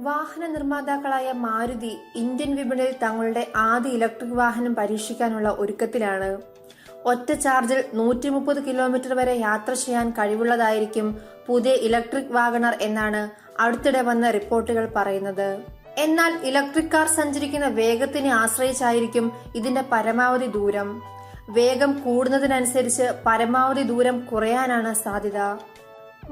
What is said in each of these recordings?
വാഹന നിർമ്മാതാക്കളായ മാരുതി ഇന്ത്യൻ വിപണിയിൽ തങ്ങളുടെ ആദ്യ ഇലക്ട്രിക് വാഹനം പരീക്ഷിക്കാനുള്ള ഒരുക്കത്തിലാണ്. ഒറ്റ ചാർജിൽ 130 കിലോമീറ്റർ വരെ യാത്ര ചെയ്യാൻ കഴിവുള്ളതായിരിക്കും പുതിയ ഇലക്ട്രിക് വാഗണർ എന്നാണ് അടുത്തിടെ വന്ന റിപ്പോർട്ടുകൾ പറയുന്നത്. എന്നാൽ ഇലക്ട്രിക് കാർ സഞ്ചരിക്കുന്ന വേഗത്തിനെ ആശ്രയിച്ചായിരിക്കും ഇതിന്റെ പരമാവധി ദൂരം. വേഗം കൂടുന്നതിനനുസരിച്ച് പരമാവധി ദൂരം കുറയാനാണ് സാധ്യത.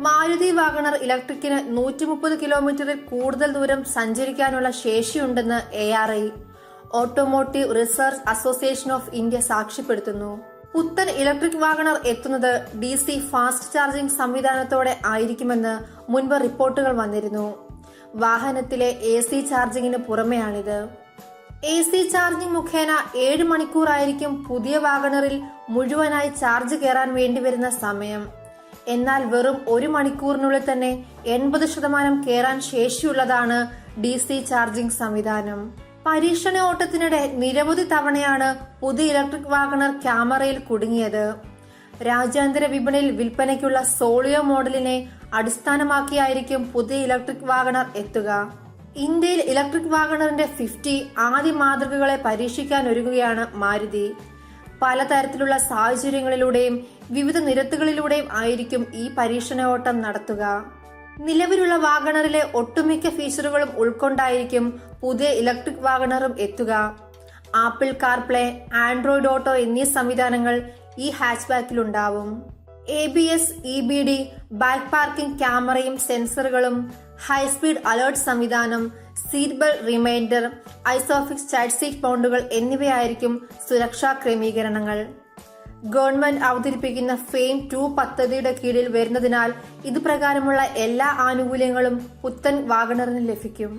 മാരുതി വാഗണർ ഇലക്ട്രിക്കിന് 130 കിലോമീറ്ററിൽ കൂടുതൽ ദൂരം സഞ്ചരിക്കാനുള്ള ശേഷിയുണ്ടെന്ന് ARI automotive research association of India സാക്ഷ്യപ്പെടുത്തുന്നു. പുത്തൻ ഇലക്ട്രിക് വാഗണർ എത്തുന്നത് DC ഫാസ്റ്റ് ചാർജിംഗ് സംവിധാനത്തോടെ ആയിരിക്കുമെന്ന് മുൻപ് റിപ്പോർട്ടുകൾ വന്നിരുന്നു. വാഹനത്തിലെ AC ചാർജിങ്ങിന് പുറമെയാണിത്. AC ചാർജിംഗ് മുഖേന 7 മണിക്കൂറായിരിക്കും പുതിയ വാഗണറിൽ മുഴുവനായി ചാർജ് കയറാൻ വേണ്ടിവരുന്ന സമയം. എന്നാൽ വെറും 1 മണിക്കൂറിനുള്ളിൽ തന്നെ 80% കയറാൻ ശേഷിയുള്ളതാണ് DC ചാർജിംഗ് സംവിധാനം. പരീക്ഷണ ഓട്ടത്തിനിടെ നിരവധി തവണയാണ് പുതിയ ഇലക്ട്രിക് വാഗണർ ക്യാമറയിൽ കുടുങ്ങിയത്. രാജ്യാന്തര വിപണിയിൽ വിൽപ്പനയ്ക്കുള്ള സോളിയോ മോഡലിനെ അടിസ്ഥാനമാക്കിയായിരിക്കും പുതിയ ഇലക്ട്രിക് വാഗണർ എത്തുക. ഇന്ത്യയിൽ ഇലക്ട്രിക് വാഗണറിന്റെ 50 ആദ്യ മാതൃകകളെ പരീക്ഷിക്കാൻ ഒരുങ്ങുകയാണ് മാരുതി. പലതരത്തിലുള്ള സാഹചര്യങ്ങളിലൂടെയും വിവിധ നിരത്തുകളിലൂടെയും ആയിരിക്കും ഈ പരീക്ഷണ ഓട്ടം നടത്തുക. നിലവിലുള്ള വാഗണറിലെ ഒട്ടുമിക്ക ഫീച്ചറുകളും ഉൾക്കൊണ്ടായിരിക്കും പുതിയ ഇലക്ട്രിക് വാഗണറും എത്തുക. ആപ്പിൾ കാർപ്ലേ, ആൻഡ്രോയിഡ് ഓട്ടോ എന്നീ സംവിധാനങ്ങൾ ഈ ഹാച്ച്ബാക്കിലുണ്ടാവും. ABS, EBD, ബാക്ക് പാർക്കിംഗ് ക്യാമറയും സെൻസറുകളും, ഹൈസ്പീഡ് അലേർട്ട് സംവിധാനം, seat belt reminder, isofix child seat മൗണ്ടുകൾ എന്നിവയായിരിക്കും സുരക്ഷാ ക്രമീകരണങ്ങൾ. ഗവൺമെന്റ് അവതരിപ്പിക്കുന്ന ഫെയിം 2 പദ്ധതിയുടെ കീഴിൽ വരുന്നതിനാൽ ഇതുപ്രകാരമുള്ള എല്ലാ ആനുകൂല്യങ്ങളും പുത്തൻ വാഗണറിന് ലഭിക്കും.